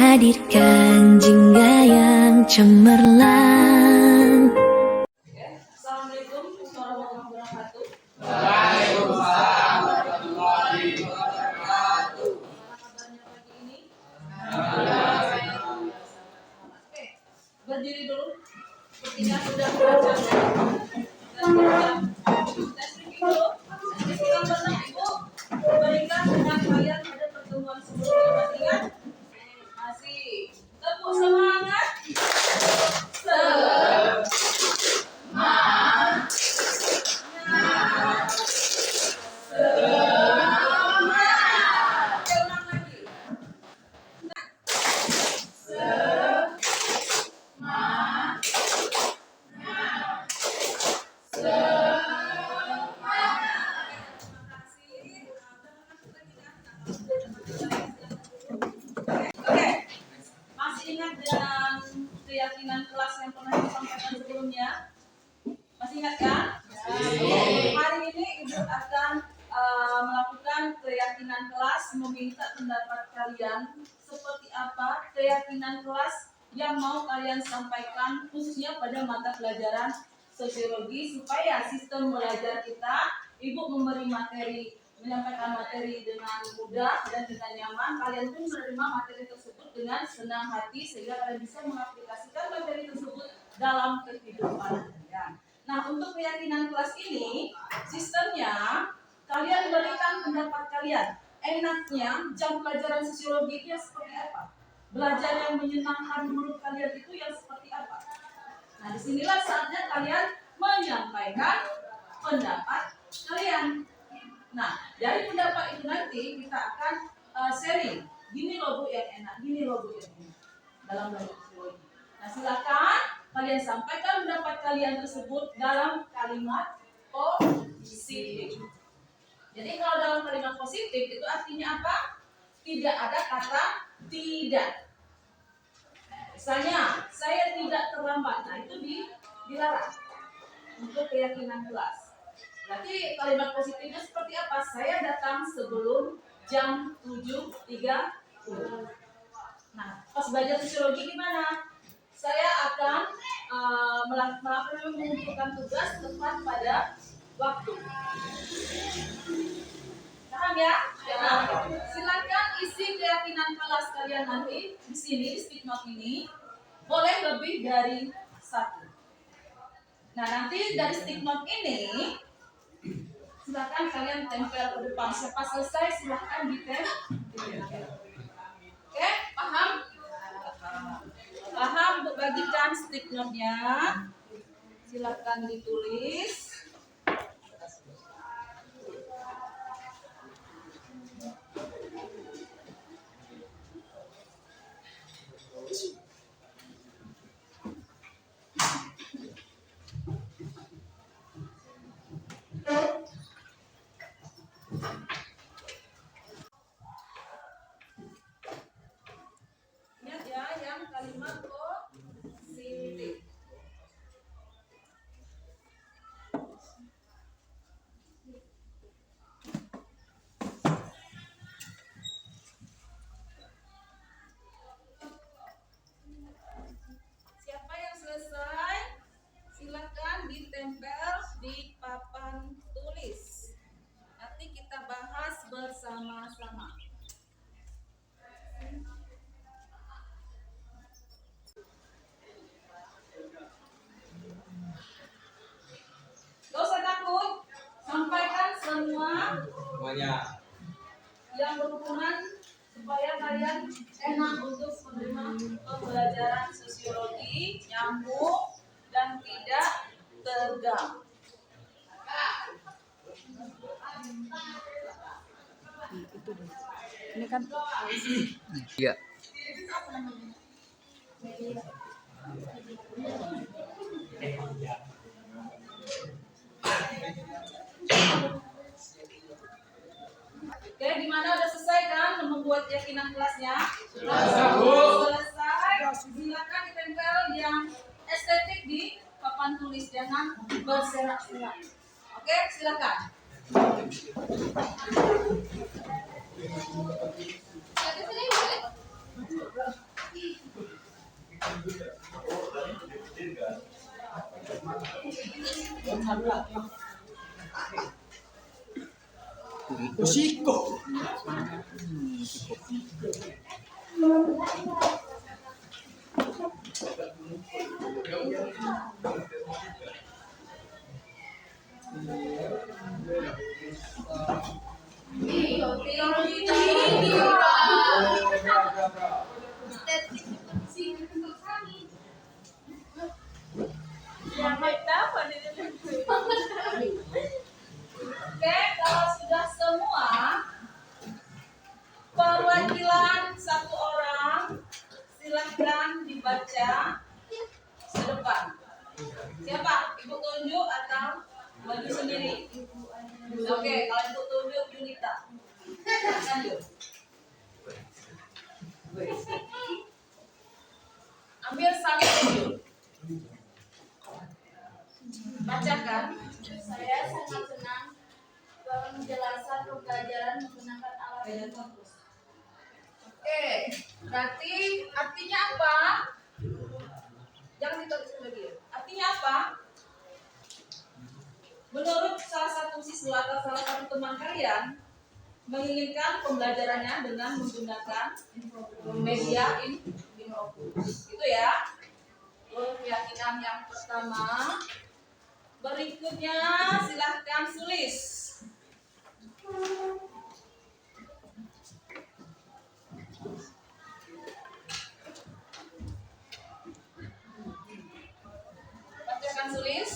menghadirkan jingga yang cemerlang. Assalamualaikum warahmatullahi wabarakatuh. Waalaikumsalam warahmatullahi wabarakatuh. Kabarnya pagi ini? Oke, berdiri dulu. Sepertinya sudah belajar ya. Dan dulu, istilah berenang Ibu berikan dengan kalian pada pertemuan sebelumnya. Masih ingat? Masih. Tepuk semangat. Keyakinan kelas yang pernah disampaikan sebelumnya, masih ingat kan? Hari ini Ibu akan melakukan keyakinan kelas, meminta pendapat kalian seperti apa keyakinan kelas yang mau kalian sampaikan khususnya pada mata pelajaran sosiologi, supaya sistem belajar kita, Ibu memberi materi, menyampaikan materi dengan mudah dan dengan nyaman, kalian pun menerima materi tersebut dengan senang hati sehingga kalian bisa mengaplikasikan materi tersebut dalam kehidupan kalian. Nah, untuk keyakinan kelas ini, sistemnya kalian berikan pendapat kalian. Enaknya jam pelajaran sosiologi itu yang seperti apa? Belajar yang menyenangkan menurut kalian itu yang seperti apa? Nah, disinilah saatnya kalian menyampaikan pendapat kalian. Nah, dari pendapat itu nanti kita akan sharing. Gini loh Bu yang enak, gini loh Bu yang enak dalam belajar psikologi. Nah, silakan kalian sampaikan pendapat kalian tersebut dalam kalimat positif. Jadi kalau dalam kalimat positif itu artinya apa? Tidak ada kata tidak. Misalnya, saya tidak terlambat. Nah, itu dilarang untuk keyakinan kelas. Berarti kalimat positifnya seperti apa? Saya datang sebelum jam 7.30. Nah, pas belajar sosiologi gimana? Saya akan mengumpulkan tugas tepat pada waktu. Paham ya? Nah, silakan isi keyakinan kelas kalian nanti di sini, di stick note ini. Boleh lebih dari satu. Nah, nanti dari stick note ini silakan kalian tempel ke depan. Setelah selesai silakan ditempel. Oke, paham? Paham untuk bagikan stick note-nya. Silakan ditulis. Ingat ya, yang kalimat positif. Siapa yang selesai, silakan ditempel di papan tulis. Nanti kita bahas bersama-sama. Gak usah takut, sampaikan semuanya yang berhubungan supaya kalian enak untuk menerima pembelajaran sosiologi, nyambung dan tidak tegang. Ini kan iya. Oke, gimana udah selesai kan membuat keyakinan kelasnya? Selesai. Silakan ditempel yang estetik di papan tulis, jangan berserak-serak. Oke, silakan. Oke, sini boleh. Usiko. Oke, kalau sudah semua, perwakilan satu orang silahkan dibaca ke depan. Siapa? Ibu tunjuk atau maju sendiri? Oke, kalau ibu tunjuk Yunita. Lanjut. Ambil sambil tunjuk. Bacakan. Saya sangat senang dalam menjelaskan pembelajaran menggunakan alat elektronik. Oke, berarti artinya apa? Jangan ditulis lagi. Artinya apa? Menurut salah satu siswa atau salah satu teman kalian menginginkan pembelajarannya dengan menggunakan media infografis. Itu ya. Keyakinan yang pertama. Berikutnya silahkan tulis. Bacakan tulis.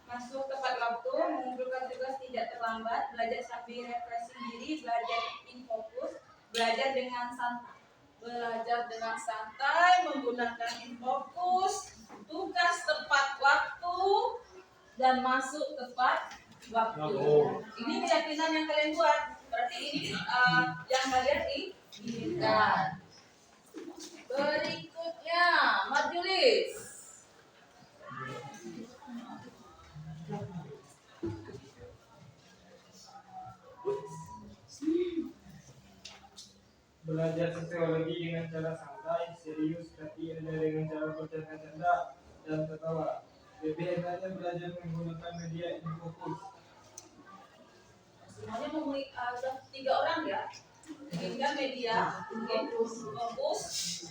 Masuk tepat waktu, mengumpulkan tugas tidak terlambat, belajar sambil refreshing diri, belajar in fokus, belajar dengan santai. Belajar dengan santai, menggunakan in fokus, tugas tepat waktu, dan masuk tepat waktu. Ini keyakinan yang kalian buat. Berarti ini yang kalian inginkan. Berikutnya, majelis. Belajar sosiologi dengan cara santai, serius, tapi ada dengan cara bercanda-canda dan tertawa. Lebih enaknya belajar menggunakan media infocus. Semuanya ada 3 orang ya. Hingga media fokus,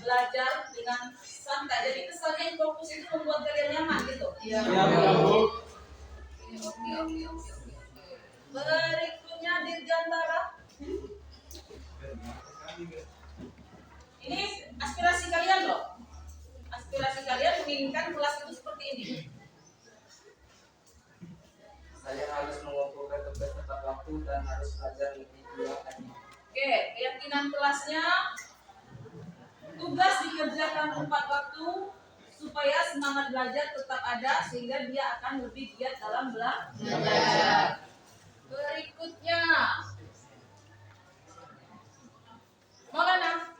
belajar dengan santai. Jadi kesannya fokus itu membuat kalian nyaman gitu. Ya, Bu. Oke. Berikutnya Dirgantara. Ini aspirasi kalian loh. Aspirasi kalian menginginkan kelas itu seperti ini. Saya harus mengumpulkan tugas tepat waktu dan harus belajar lebih giat lagi. Oke, keyakinan kelasnya tugas dikerjakan tepat waktu supaya semangat belajar tetap ada sehingga dia akan lebih giat dalam belajar. Berikutnya, Maulana.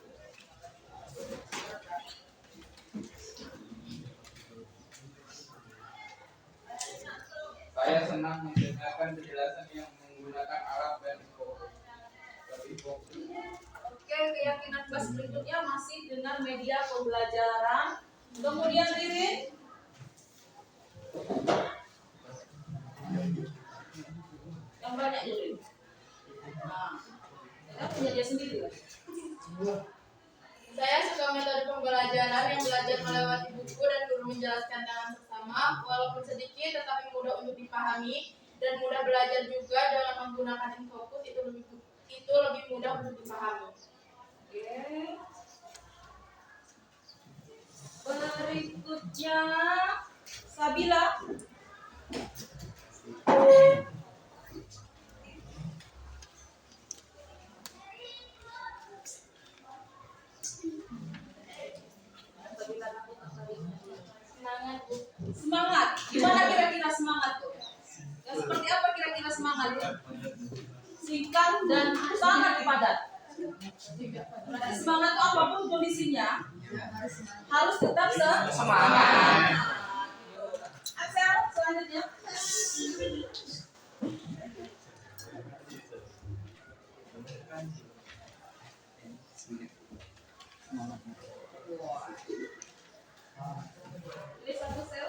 Saya senang mendengarkan penjelasan yang menggunakan alat dan infografis. Oke, keyakinan kelas berikutnya masih dengan media pembelajaran. Kemudian Ririn. Yang banyak Ririn. Nah, kita punya dia sendiri. Saya suka metode pembelajaran yang belajar melewati buku dan guru menjelaskan dengan seksama, walaupun sedikit tetapi mudah untuk dipahami dan mudah belajar juga dengan menggunakan infokus itu lebih mudah untuk dipahami. Oke. Berikutnya Sabila. Semangat, Bu. Semangat. Gimana kira-kira semangat tuh? Ya, seperti apa kira-kira semangat tuh? Singkat dan sangat padat. Berarti semangat itu apapun kondisinya harus tetap semangat. Asal selanjutnya. Ini satu sel.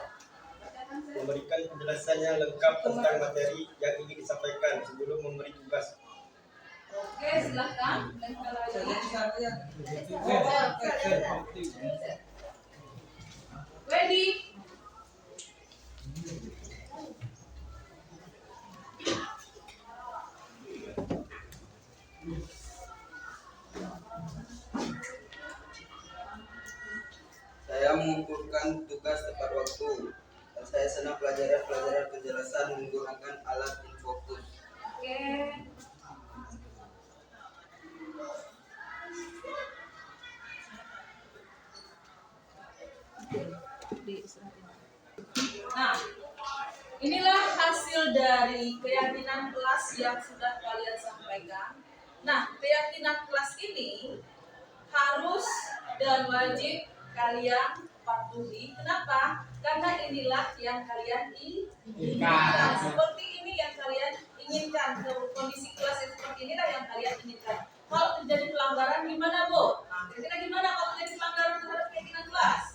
Bacakan sel. memberikan penjelasan yang lengkap tentang materi yang ingin disampaikan sebelum memberi tugas. Oke, silahkan. Ready? Saya mengumpulkan tugas tepat waktu dan saya senang pelajaran penjelasan menggunakan alat infocus. Oke. Nah, inilah hasil dari keyakinan kelas yang sudah kalian sampaikan. Nah, keyakinan kelas ini harus dan wajib kalian patuhi. Kenapa? Karena inilah yang kalian inginkan. Seperti ini yang kalian inginkan. Kondisi kelas yang seperti inilah yang kalian inginkan. Kalau terjadi pelanggaran gimana, Bu? Nah, kira-kira gimana kalau terjadi pelanggaran terhadap keyakinan kelas?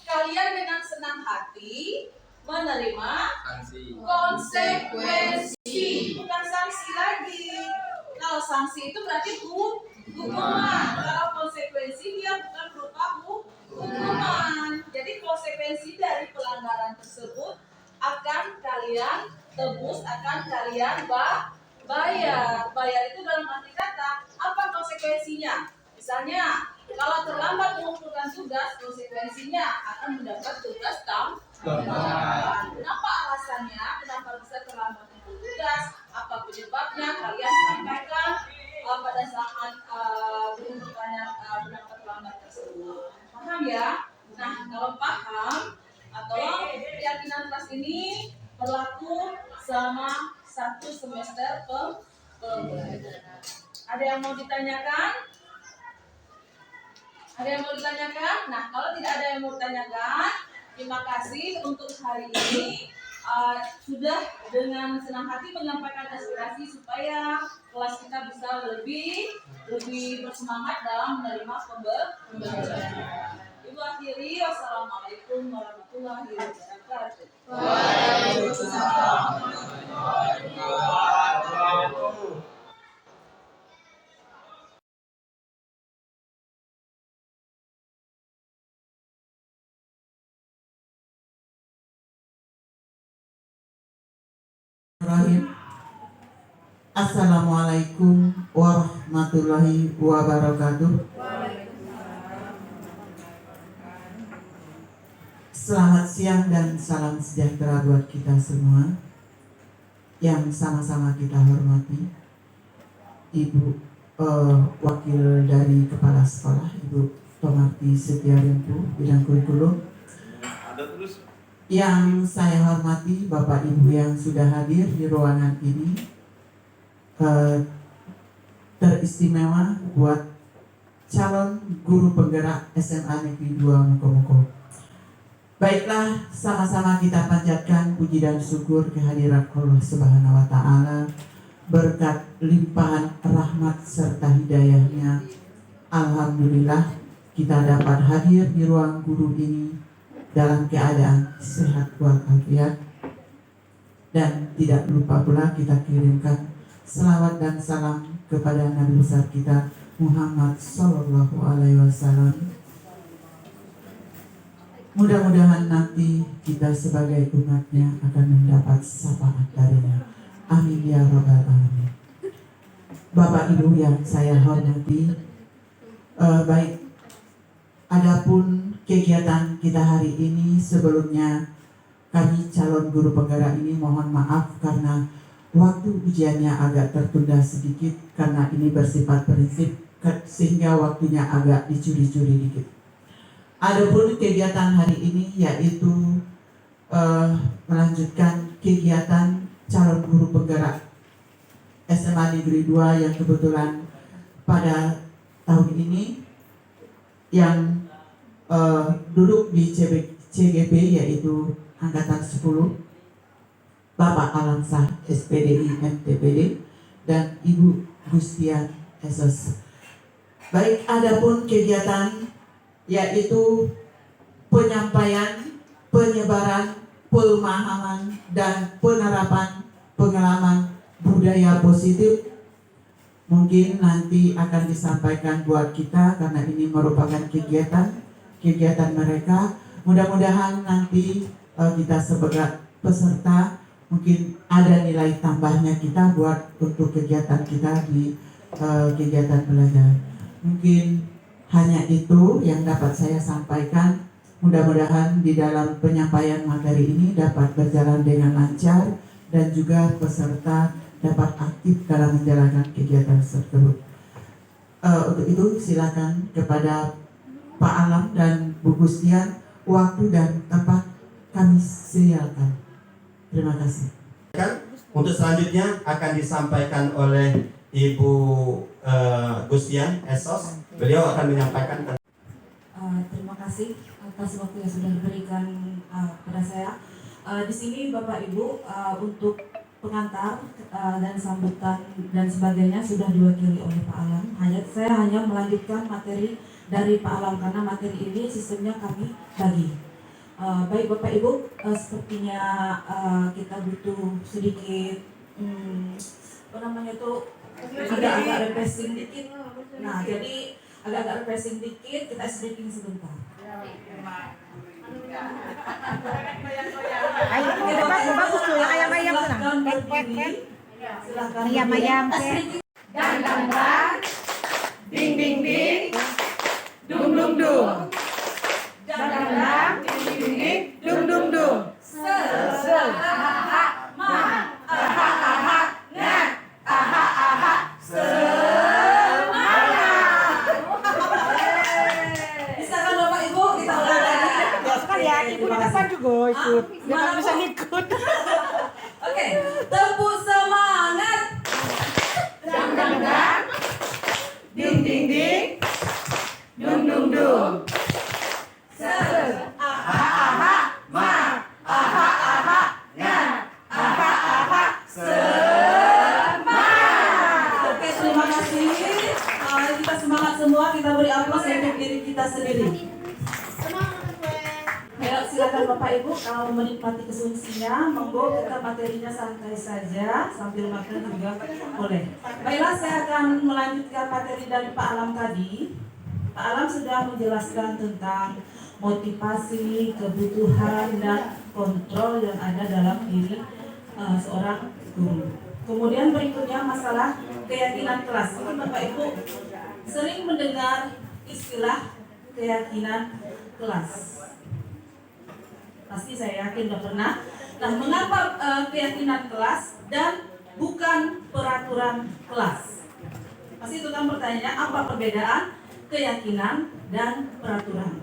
Kalian dengan senang hati menerima Sanksi. konsekuensi, bukan sanksi lagi. Kalau sanksi itu berarti hukuman. Kalau konsekuensi dia bukan berupa hukuman. Jadi konsekuensi dari pelanggaran tersebut akan kalian tebus, akan kalian bayar. Bayar itu dalam arti kata apa konsekuensinya? Misalnya kalau terlambat mengumpulkan tugas, konsekuensinya akan mendapat tugas tambahan. Kenapa alasannya? Kenapa bisa terlambat mengumpulkan tugas? Apa penyebabnya? Kalian sampaikan pada saat mengumpulkannya mendapat terlambat tersebut. Paham ya? Nah, kalau paham atau keyakinan kelas ini berlaku selama 1 semester pembelajaran. Ada yang mau ditanyakan? Ada yang mau ditanyakan? Nah, kalau tidak ada yang mau ditanyakan, terima kasih untuk hari ini. Sudah dengan senang hati menyampaikan aspirasi supaya kelas kita bisa lebih bersemangat dalam menerima pembelajaran. Ibu akhiri, wassalamualaikum warahmatullahi wabarakatuh. Waalaikumsalam. Assalamualaikum warahmatullahi wabarakatuh. Selamat siang dan salam sejahtera buat kita semua yang sama-sama kita hormati. Ibu wakil dari Kepala Sekolah, Ibu Tomarti Setiarempu, bidang kurikulum. Yang saya hormati Bapak Ibu yang sudah hadir di ruangan ini, teristimewa buat calon guru penggerak SMA Negeri 2 Mukomuko. Baiklah, sama-sama kita panjatkan puji dan syukur kehadirat Allah Subhanahu wa Ta'ala, berkat limpahan rahmat serta hidayahnya. Alhamdulillah kita dapat hadir di ruang guru ini dalam keadaan sehat walafiat, dan tidak lupa pula kita kirimkan selawat dan salam kepada Nabi besar kita Muhammad Sallallahu Alaihi Wasallam. Mudah-mudahan nanti kita sebagai umatnya akan mendapat syafaat darinya. Amin ya rabbal alamin. Bapak Ibu yang saya hormati, baik, adapun kegiatan kita hari ini, sebelumnya kami calon guru penggerak ini mohon maaf karena waktu ujiannya agak tertunda sedikit karena ini bersifat prinsip sehingga waktunya agak dicuri-curi dikit. Adapun kegiatan hari ini yaitu melanjutkan kegiatan calon guru penggerak SMA Negeri 2 yang kebetulan pada tahun ini yang duduk di CGP yaitu angkatan 10, Bapak Alamsah SPDI MTPD dan Ibu Gustian SOS. Baik, adapun kegiatan yaitu penyampaian, penyebaran pemahaman dan penerapan pengalaman budaya positif mungkin nanti akan disampaikan buat kita karena ini merupakan kegiatan mereka. Mudah-mudahan nanti kita sebagai peserta mungkin ada nilai tambahnya kita buat untuk kegiatan kita di kegiatan belajar. Mungkin hanya itu yang dapat saya sampaikan. Mudah-mudahan di dalam penyampaian materi ini dapat berjalan dengan lancar dan juga peserta dapat aktif dalam menjalankan kegiatan tersebut. Untuk itu silakan kepada Pak Alam dan Bu Gustian, waktu dan tempat kami silakan. Terima kasih. Untuk selanjutnya akan disampaikan oleh Ibu Gustian Esos. Beliau akan menyampaikan. Terima kasih atas waktu yang sudah diberikan kepada saya. Di sini Bapak Ibu untuk pengantar dan sambutan dan sebagainya sudah diwakili oleh Pak Alam. Saya hanya melanjutkan materi dari Pak Alam karena materi ini sistemnya kami bagi. Baik Bapak Ibu, sepertinya kita butuh sedikit agak-agak refreshing dikit. Nah, jadi agak-agak refreshing dikit, kita sedikit sebentar. Bagus tuh yang ayam-ayam senang. Ayam-ayam Dan ding ding ding, dung dung dung. Dan ding ding ding, dung dung dung. Ibu di depan juga ikut. Dia kan bisa ikut. Oke, tepuk semangat. Dang dang dang, ding ding ding, dung dung dung. Oke, terima kasih. Kita semangat semua, kita beri aplaus untuk diri kita sendiri. Silakan Bapak Ibu kalau menikmati kesuncinya, monggo kita materinya santai saja sambil makan juga boleh. Baiklah, saya akan melanjutkan materi dari Pak Alam tadi. Pak Alam sudah menjelaskan tentang motivasi, kebutuhan dan kontrol yang ada dalam diri seorang guru. Kemudian berikutnya masalah keyakinan kelas. Mungkin Bapak Ibu sering mendengar istilah keyakinan kelas. Pasti saya yakin sudah pernah. Nah, mengapa keyakinan kelas dan bukan peraturan kelas? Pasti itu kan pertanyaannya, apa perbedaan keyakinan dan peraturan?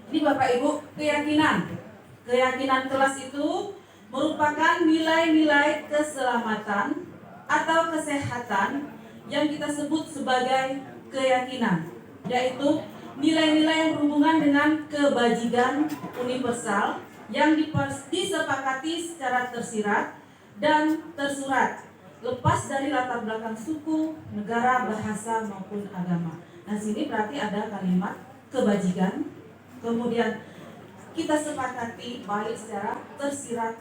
Ini Bapak Ibu, keyakinan kelas itu merupakan nilai-nilai keselamatan atau kesehatan yang kita sebut sebagai keyakinan, yaitu nilai-nilai yang berhubungan dengan kebajikan universal yang disepakati secara tersirat dan tersurat, lepas dari latar belakang suku, negara, bahasa maupun agama. Nah, sini berarti ada kalimat kebajikan. Kemudian kita sepakati baik secara tersirat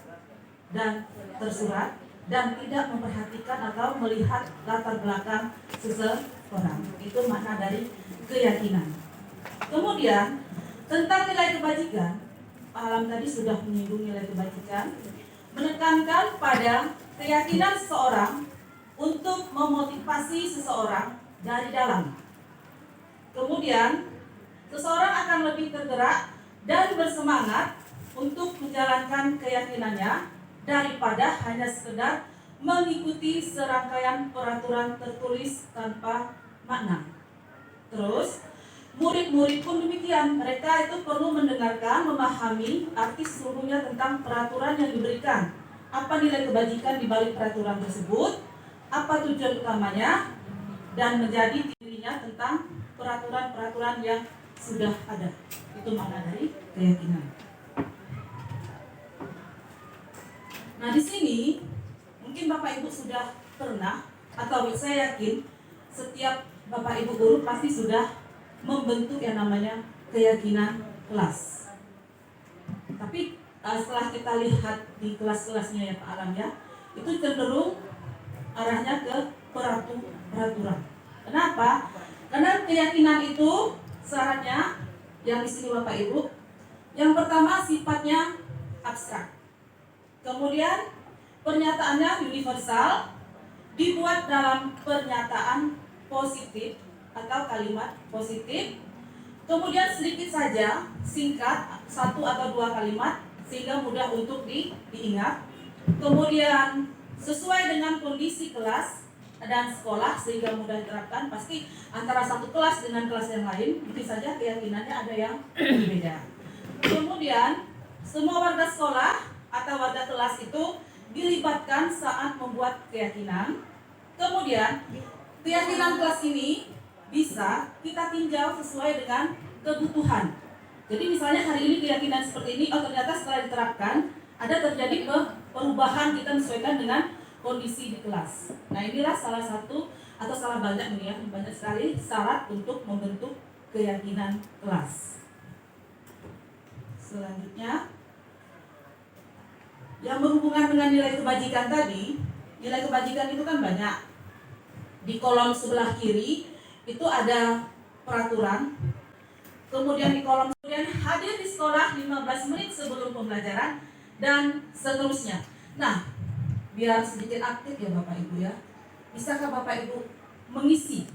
dan tersurat dan tidak memperhatikan atau melihat latar belakang seseorang. Itu makna dari keyakinan. Kemudian tentang nilai kebajikan, Pak Alam tadi sudah menyinggung nilai kebajikan, menekankan pada keyakinan seseorang untuk memotivasi seseorang dari dalam. Kemudian seseorang akan lebih tergerak dan bersemangat untuk menjalankan keyakinannya daripada hanya sekedar mengikuti serangkaian peraturan tertulis tanpa makna. Terus murid-murid pun demikian, mereka itu perlu mendengarkan, memahami arti sesungguhnya tentang peraturan yang diberikan. Apa nilai kebajikan di balik peraturan tersebut, apa tujuan utamanya, dan menjadi dirinya tentang peraturan-peraturan yang sudah ada. Itu makna dari keyakinan. Nah, di sini mungkin Bapak Ibu sudah pernah, atau saya yakin setiap Bapak Ibu guru pasti sudah membentuk yang namanya keyakinan kelas. Tapi setelah kita lihat di kelas-kelasnya ya Pak Alam ya, itu cenderung arahnya ke peraturan. Kenapa? Karena keyakinan itu syaratnya yang di sini Bapak Ibu, yang pertama sifatnya abstrak. Kemudian pernyataannya universal, dibuat dalam pernyataan positif atau kalimat positif. Kemudian sedikit saja, singkat, 1 atau 2 kalimat sehingga mudah untuk diingat. Kemudian sesuai dengan kondisi kelas dan sekolah sehingga mudah diterapkan. Pasti antara satu kelas dengan kelas yang lain itu saja keyakinannya ada yang berbeda. Kemudian semua warga sekolah atau warga kelas itu dilibatkan saat membuat keyakinan. Kemudian keyakinan kelas ini bisa kita tinjau sesuai dengan kebutuhan. Jadi misalnya hari ini keyakinan seperti ini, ternyata setelah diterapkan ada terjadi perubahan, kita menyesuaikan dengan kondisi di kelas. Nah inilah salah satu atau salah banyak nih ya, banyak sekali syarat untuk membentuk keyakinan kelas. Selanjutnya yang berhubungan dengan nilai kebajikan tadi, nilai kebajikan itu kan banyak. Di kolom sebelah kiri itu ada peraturan. Kemudian di kolom kemudian hadir di sekolah 15 menit sebelum pembelajaran dan seterusnya. Nah, biar sedikit aktif ya Bapak Ibu ya. Bisakah Bapak Ibu mengisi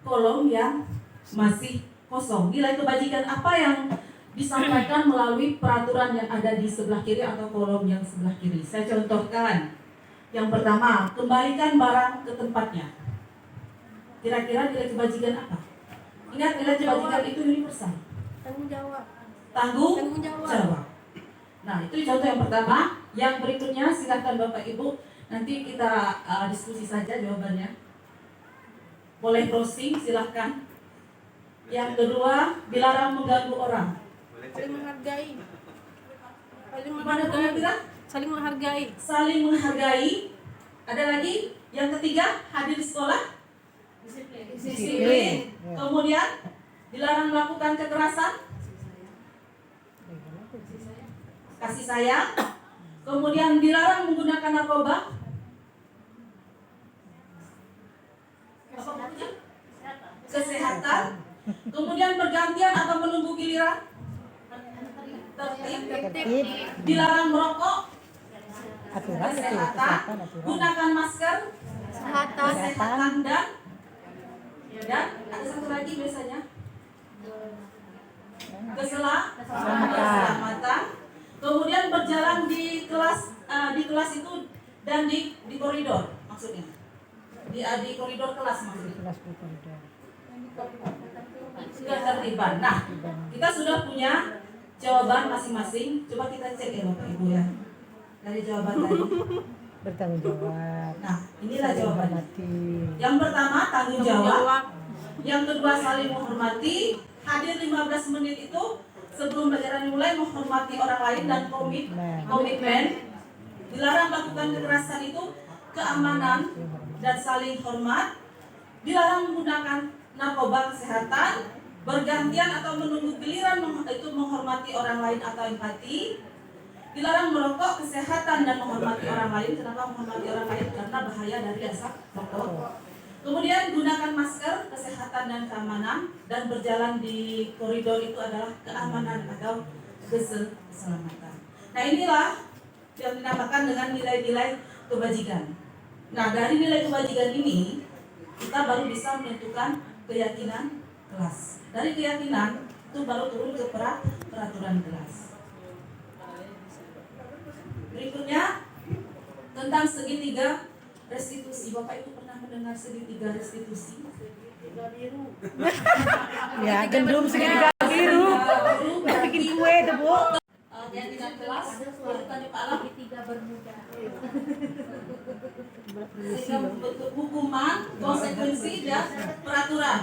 kolom yang masih kosong? Nilai kebajikan apa yang disampaikan melalui peraturan yang ada di sebelah kiri atau kolom yang sebelah kiri. Saya contohkan. Yang pertama, kembalikan barang ke tempatnya. Kira-kira nilai kebajikan apa? Ingat, nilai kebajikan itu universal. Tanggung jawab. Tanggung jawab. Nah, itu contoh yang pertama. Yang berikutnya silakan Bapak Ibu nanti kita diskusi saja jawabannya. Boleh browsing, silahkan. Yang kedua, dilarang mengganggu orang. Saling menghargai. Saling menghargai. Saling menghargai. Ada lagi? Yang ketiga, hadir di sekolah. Disiplin. Kemudian dilarang melakukan kekerasan. Kasih sayang. Kemudian dilarang menggunakan narkoba. Kesehatan. Kemudian bergantian atau menunggu giliran. Tertib. Dilarang merokok. Kesehatan. Gunakan masker. Kesehatan dan ada satu lagi biasanya keselamatan. Kemudian berjalan di kelas itu dan di koridor maksudnya di koridor kelas maksudnya sudah tertiban. Nah, kita sudah punya jawaban masing-masing. Coba kita cek ya Bapak Ibu ya dari jawaban tadi. Bertanggung jawab. Nah, inilah jawabannya. Yang pertama tanggung jawab. Yang kedua saling menghormati. Hadir 15 menit itu sebelum pelajaran dimulai, menghormati orang lain dan komitmen. Dilarang melakukan kekerasan itu keamanan dan saling hormat. Dilarang menggunakan narkoba, kesehatan, bergantian atau menunggu giliran itu menghormati orang lain atau empati. Dilarang merokok, kesehatan dan menghormati orang lain. Kenapa menghormati orang lain? Karena bahaya dari asap rokok. Kemudian gunakan masker, kesehatan dan keamanan, dan berjalan di koridor itu adalah keamanan atau keselamatan. Nah inilah yang dinamakan dengan nilai-nilai kebajikan. Nah dari nilai kebajikan ini kita baru bisa menentukan keyakinan kelas. Dari keyakinan itu baru turun ke peraturan kelas. Berikutnya tentang segitiga restitusi. Bapak Ibu pernah mendengar segitiga restitusi? Segitiga biru. Ya, gendum segitiga biru. Bikin kue tuh, Bu. Keyakinan kelas tadi Pak Alam segitiga bermuda. Sehingga membentuk hukuman, konsekuensi dan peraturan.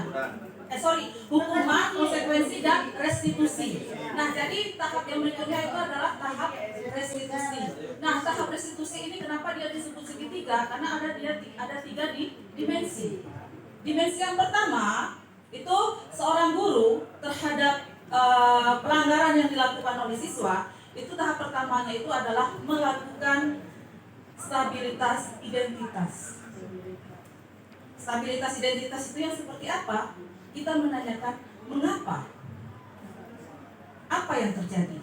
Hukuman, konsekuensi dan restitusi. Nah, jadi tahap yang berikutnya itu adalah tahap restitusi. Nah, tahap restitusi ini kenapa dia disebut segitiga? Karena ada tiga dimensi. Dimensi yang pertama itu seorang guru terhadap pelanggaran yang dilakukan oleh siswa, itu tahap pertamanya itu adalah melakukan stabilitas identitas. Stabilitas identitas itu yang seperti apa? Kita menanyakan mengapa? Apa yang terjadi?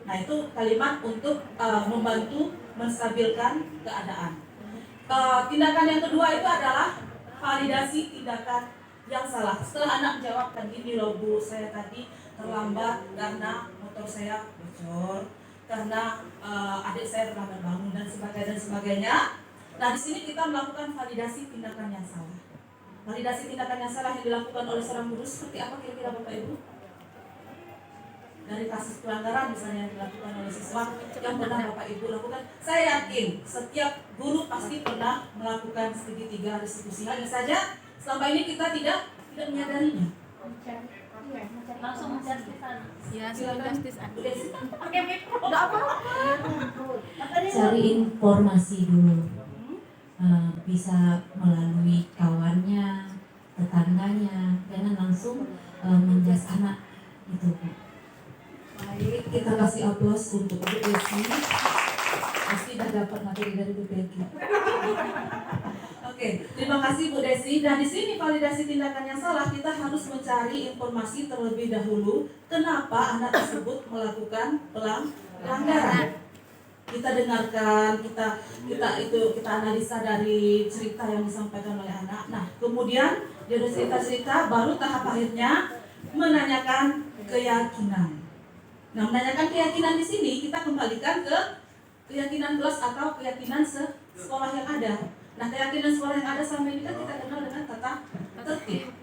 Nah, itu kalimat untuk membantu menstabilkan keadaan. Tindakan yang kedua itu adalah validasi tindakan yang salah. Setelah anak menjawabkan, gini loh Bu, saya tadi terlambat karena motor saya bocor, karena adik saya terlambat bangun dan sebagainya. Nah, di sini kita melakukan validasi tindakan yang salah. Validasi tindakan yang salah yang dilakukan oleh seorang guru seperti apa kira-kira Bapak Ibu? Dari kasus pelanggaran misalnya yang dilakukan oleh siswa yang pernah Bapak Ibu lakukan, saya yakin setiap guru pasti pernah melakukan segitiga restitusi. Hanya saja selama ini kita tidak menyadarinya. Langsung mencari ke sana. Ya, Silakan. Pakai mikro. Enggak apa-apa. Cari informasi dulu. Bisa melalui kawannya, tetangganya, jangan langsung menjas anak itu. Baik, kita kasih aplaus untuk Bu Desi. Pasti sudah dapat materi dari Bu Peggy. Oke, terima kasih Bu Desi. Dan di sini validasi tindakan yang salah, kita harus mencari informasi terlebih dahulu kenapa anak tersebut melakukan pelanggaran. Kita dengarkan, kita analisa dari cerita yang disampaikan oleh anak. Nah, kemudian dari cerita-cerita baru tahap akhirnya menanyakan keyakinan. Nah, menanyakan keyakinan di sini kita kembalikan ke keyakinan kelas atau keyakinan sekolah yang ada. Nah, keyakinan sekolah yang ada selama ini kan kita kenal dengan tata tertib.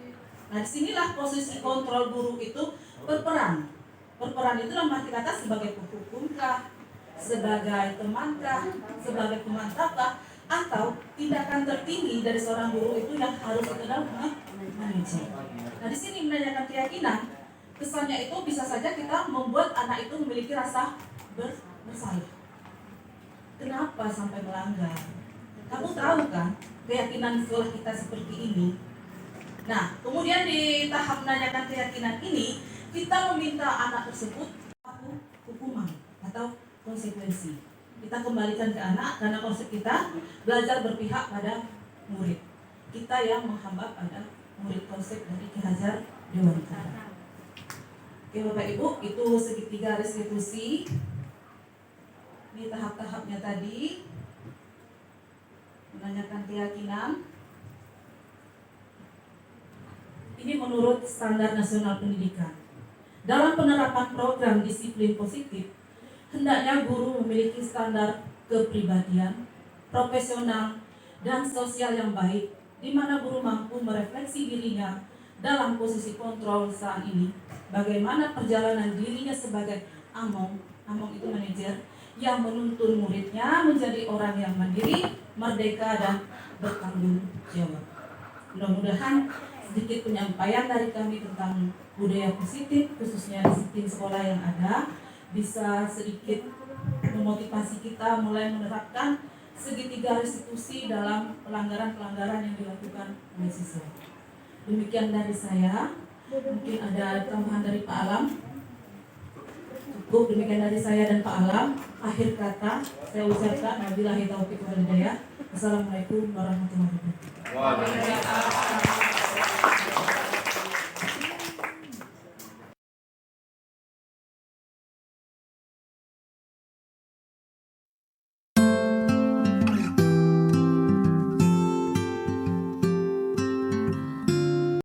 Nah, disinilah posisi kontrol guru itu berperan. Berperan itu dalam arti kata sebagai penghukumkah, sebagai temankah, sebagai pemantapkah, atau tindakan tertinggi dari seorang guru itu yang harus dikenal manajer. Nah, di sini menanyakan keyakinan. Kesannya itu bisa saja kita membuat anak itu memiliki rasa bersalah. Kenapa sampai melanggar? Kamu tahu kan keyakinan sekolah kita seperti ini. Nah, kemudian di tahap menanyakan keyakinan ini, kita meminta anak tersebut hukuman atau konsekuensi. Kita kembalikan ke anak karena konsep kita belajar berpihak pada murid. Kita yang menghambat pada murid, konsep dari Ki Hajar Dewantara. Oke Bapak Ibu, itu segitiga restitusi. Ini tahap-tahapnya tadi. Menanyakan keyakinan. Ini menurut Standar Nasional Pendidikan. Dalam penerapan program disiplin positif, hendaknya guru memiliki standar kepribadian, profesional, dan sosial yang baik, di mana guru mampu merefleksi dirinya dalam posisi kontrol saat ini, bagaimana perjalanan dirinya sebagai among itu manajer, yang menuntun muridnya menjadi orang yang mandiri, merdeka, dan bertanggung jawab. Mudah-mudahan sedikit penyampaian dari kami tentang budaya positif, khususnya disiplin sekolah yang ada, bisa sedikit memotivasi kita mulai menerapkan segitiga restitusi dalam pelanggaran-pelanggaran yang dilakukan oleh siswa. Demikian dari saya. Mungkin ada tambahan dari Pak Alam. Cukup, demikian dari saya dan Pak Alam. Akhir kata saya ucapkan wabillahi taufiq wal hidayah. Assalamualaikum warahmatullahi wabarakatuh.